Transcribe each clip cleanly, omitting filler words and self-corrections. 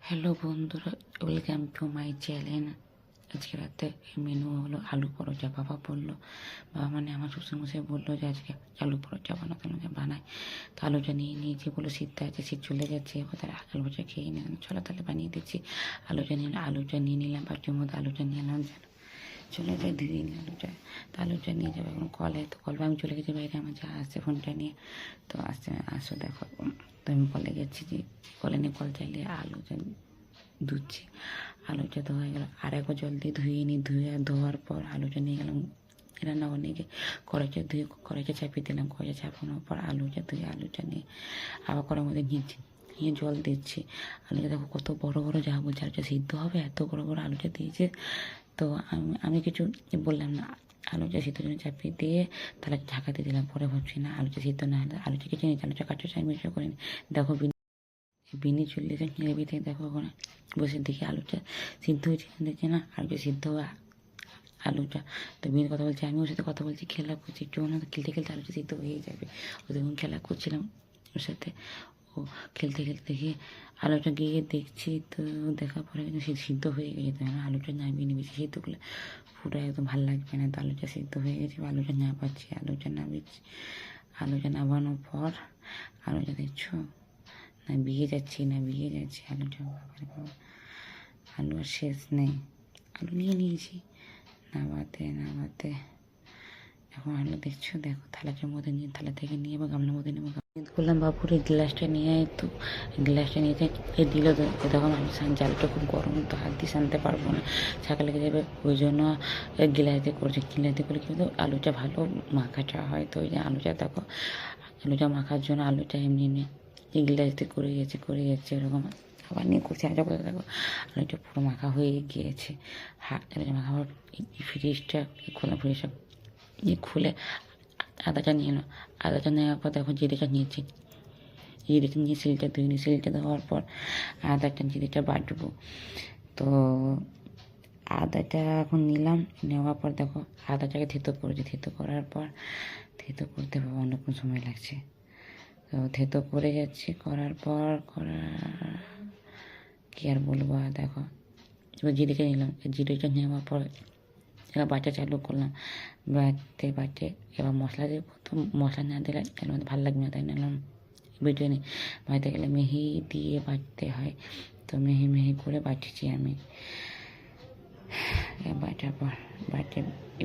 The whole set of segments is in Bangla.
হ্যালো বন্ধুরা, ওয়েলকাম টু মাই চ্যানেল। আজকে রাতে মেনু হলো আলু পরোটা। বাবা মানে আমার শ্বশুরমশাই বললো যে আজকে আলু পরোটা বানাতে আমাকে বানায়। তো আলুটা নিয়ে নিয়েছি, বলে শীতটা আছে, শীত চলে যাচ্ছে, এবার তাহলে আলু ভাজা খেয়ে নিলাম। চলো তাহলে বানিয়ে দিচ্ছি। আলুটা নিয়ে নিলাম, বাটির মধ্যে আলুটা নিয়ে নিলাম, চলে যাই ধুয়ে নিয়ে আলুটা নিয়ে যাবো এখন কলে। তো কল আমি চলে গেছি বাইরে, আমার যা আসছে ফোনটা নিয়ে। তো আসো দেখো। তো আমি কলে গেছি, যে কলে নিয়ে কল চালিয়ে আলুটা ধুচ্ছি। আলুটা ধোয়া গেল, আর একবার জল দিয়ে ধোয়ার পর আলুটা নিয়ে গেলাম রান্না করে নিয়ে গিয়ে কড়াইটা চাপিয়ে দিলাম। কড়াইটা চাপানোর পর আলুটা নিয়ে আবার কড়াইয়ের মধ্যে নিয়ে জল দিচ্ছি। আলুটা দেখো কত বড় বড়, যা বলছে আলুটা সিদ্ধ হবে, এত বড় বড় আলুটা দিয়েছে। তো আমি কিছু বললাম না। আলুটা সিদ্ধ জন্য চাপিয়ে দিয়ে তাহলে ঢাকা দিয়ে দিলাম। পরে ভাবছি না, আলুটা সিদ্ধ না হলে আলুটা কেটে নিচ্ছি, আলুটা কাটার টাইম মিশে করে দেখো বিনি চলে যায় নেড়ে থেকে দেখো ওখানে বসে দেখি আলুটা সিদ্ধ হয়েছে, দেখছি না আলুটা সিদ্ধ হওয়া আলুটা। তো বিনি কথা বলছে, আমি ওর সাথে কথা বলছি, খেলা করছি, একটু না খেলতে খেলতে আলুটা সিদ্ধ হয়ে যাবে। ও দেখুন খেলা করছিলাম ওর সাথে, ও খেলতে খেলতে গিয়ে আলুটা গিয়ে দেখছি। তো দেখার পরে কিন্তু সে সিদ্ধ হয়ে গেছে। তো আমি আলুটা নামিয়ে নিয়েছি, সিদ্ধ করলে পুরো একদম ভালো লাগবে না। তো আলুটা সিদ্ধ হয়ে গেছে, আলুটা নামাচ্ছি, আলুটা নামানোর পর আলুটা দেখছো না ভিগে যাচ্ছে আলুটা। বাবারে বাবা, আলু আর শেষ নেই। আলু নিয়ে নিয়েছি, নামাতে এখন আলু দেখছো, দেখো থালা থেকে নিয়ে বা গামলার মধ্যে নেবো। করলাম বাবুর গ্লাসটা নিয়ে আয়, তো গ্লাসটা নিয়ে দিল। তখন আমি জালটা খুব গরম, তো হাত দিয়ে সানতে পারবো না, ছাকা লেগে যাবে। ওই জন্য গিলাস দিয়ে করছে। গিলাস দিয়ে করলে কিন্তু আলুটা ভালো মাখাটা হয়। তো ওই যে আলুটা মাখার জন্য আলুটা এমনি নিয়ে গিলাস দিয়ে করে যাচ্ছে এরকম। আবার নিয়ে করছি, আজা করে দেখো আলুটা পুরো মাখা হয়ে গিয়েছে। আলুটা মাখা হওয়ার ফ্রিজটা খুলে আদাটা নিয়ে এলো। আদাটা নেওয়ার পর দেখো জিরেটা নিয়ে সিলটা দেওয়ার পর জিরেটা বাটবো। তো আদাটা এখন নিলাম, নেওয়ার পর দেখো আদাটাকে থেতো করার পর করতে অনেকক্ষণ সময় লাগছে। তো থেতো করে যাচ্ছি, করার পর কি আর বলবো। আর দেখো এবার জিরেটা নেওয়ার পর এবার বাটা চালু করলাম। বাটতে এবার মশলা দিয়ে, তো মশলা না দিলে এর মধ্যে ভালো লাগবে না, তাই নিলাম ভিডিও নিই। বাটতে গেলে মিহি দিয়ে বাটতে হয়, তো মিহি করে বাটছি আমি। বাটার পর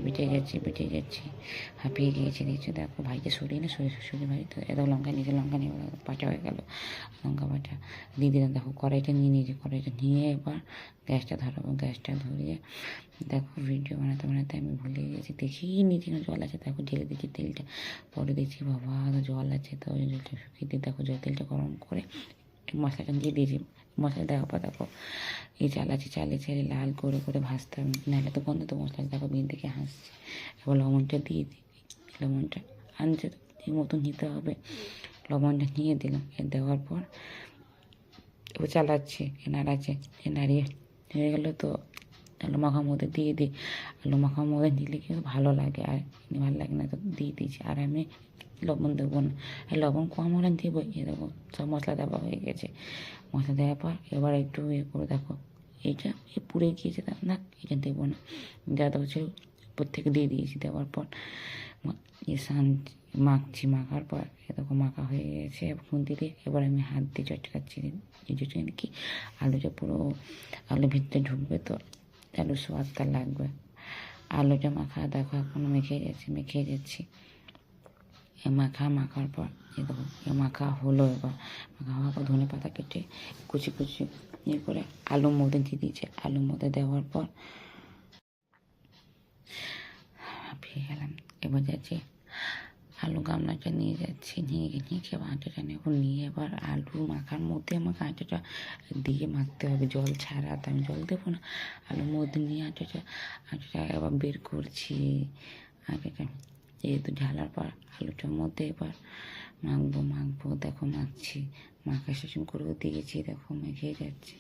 বেটে যাচ্ছি হাঁপিয়ে গিয়েছি। দেখছি দেখো ভাইকে সরিয়ে ভাই, তো এত লঙ্কা নিয়ে বাটা হয়ে গেল। লঙ্কা বাটা দিয়ে দিলাম। দেখো কড়াইটা নিয়ে এবার গ্যাসটা ধরিয়ে দেখো ভিডিও বানাতে আমি ভুলে গেছি, দেখিয়ে নিয়েছি জল আছে। দেখো ঢেলে দিচ্ছি তেলটা, পরে দেখছি বাবা জল আছে। তো ওই জলটা শুকিয়ে দিয়ে দেখো তেলটা গরম করে মশলাটা দিয়ে দিয়েছি। মশলা দেওয়ার পর দেখো এই চালে লাল করে ভাজতে হবে, নাহলে তো গন্ধ। তো মশলা দেখো বিন থেকে হাসছে। এবার লবণটা দিয়ে দিই, লবণটা আনছে ঠিক মতন নিতে হবে। লবণটা নিয়ে দিলাম, দেওয়ার পর ও চালাচ্ছে, নাড়িয়ে হয়ে গেলো। তো আলু মাখার মধ্যে দিয়ে দিই। আলু মাখার মধ্যে দিলে কিন্তু ভালো লাগে, আর ভালো লাগে না তো দিয়ে দিয়েছি। আর আমি লবণ দেবো না, লবণ কম হলে দেবো। দেবো সব মশলা দেওয়া হয়ে গেছে। মশলা দেওয়ার পর এবার একটু করে দেখো এইটা পুড়ে গিয়েছে, না এটা দেবো না, যা দেবো ছিল প্রত্যেকে দিয়ে দিয়েছি। দেওয়ার পর মাখার পর এরকম মাখা হয়ে গেছে খুন্তি দিয়ে। এবার আমি হাত দিয়ে চটকাচ্ছি, কি আলুটা পুরো আলু ভিতরে ঢুকবে, তো আলুর স্বাদটা লাগবে। আলুটা মাখা দেখো এখন মেখে যাচ্ছি। মাখার পর দেখো মাখা হলো। এবার মাখা হওয়ার পর ধনে পাতা কেটে কুচি করে আলুর মধ্যে দিয়ে দিয়েছে। আলুর মধ্যে দেওয়ার পর পেয়ে গেলাম। এবার যাচ্ছি আলু গামলাটা নিয়ে আটাটা নেব, নিয়ে এবার আলু মাখার মধ্যে আমাকে আটাটা দিয়ে মাখতে হবে, জল ছাড়া। তো আমি জল দেবো না, আলুর মধ্যে নিয়ে আটাটা এবার বের করছি। আটাটা যেহেতু ঢালার পর আলুটার মধ্যে এবার মাখবো। দেখো মাখছি, মাখা শেষ করেও দিয়েছি। দেখো মেখে যাচ্ছে,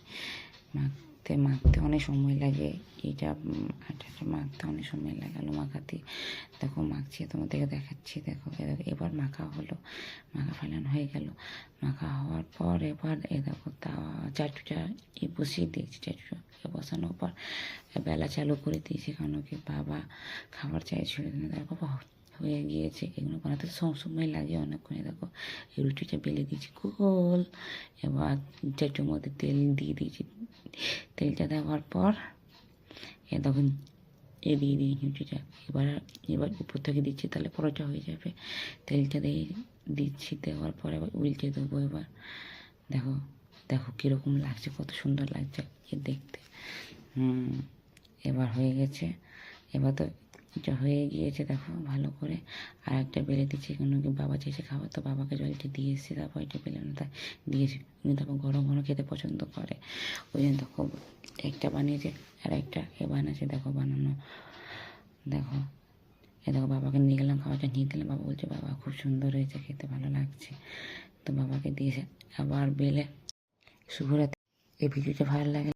মাখতে অনেক সময় লাগে। এটা আটাটা মাখতে অনেক সময় লাগে, আলু মাখাতে। দেখো মাখছি, তোমাদেরকে দেখাচ্ছি। দেখো এবার মাখা হলো, মাখা ফেলানো হয়ে গেল। মাখা হওয়ার পর এবার দেখো চাটুটা বসিয়ে দিয়েছি। চাটুটা বসানোর পর বেলা চালু করে দিয়েছি, কারণ কি বাবা খাবার চাইছিল। দেখো হয়ে গিয়েছে। এগুলো বানাতে সময় লাগে অনেকক্ষণে। দেখো এই রুটিটা বেলে দিয়েছি গোল। এবার চাটুর মধ্যে তেল দিয়ে দিয়েছি। তেলটা দেওয়ার পর দেখুন দিয়ে দিই রুটিটা। এবার উপর থেকে দিচ্ছি, তাহলে পরোটা হয়ে যাবে। তেলটা দিয়ে দিচ্ছি, দেওয়ার পর এবার উল্টে দেবো। এবার দেখো দেখো কীরকম লাগছে, কত সুন্দর লাগছে দেখতে। এবার হয়ে গেছে। এবার তো এটা হয়ে গিয়েছে, দেখো ভালো করে। আর একটা বেলে দিচ্ছি, কোনো কি বাবা চেয়েছে খাবার, তো বাবাকে জলটা দিয়ে এসেছি। তারপর এটা বেলে তাই দিয়েছি। উনি তারপর গরম গরম খেতে পছন্দ করে, ওই জন্য দেখো একটা বানিয়েছে আর একটা বানাচ্ছে। দেখো বানানো, দেখো দেখো বাবাকে নিয়ে গেলাম, খাবারটা নিয়ে দিলাম। বাবা বলছে বাবা খুব সুন্দর হয়েছে, খেতে ভালো লাগছে। তো বাবাকে দিয়েছে আবার বেলে। শুভরাত্রি। এই ভিডিওটা ভালো লাগে।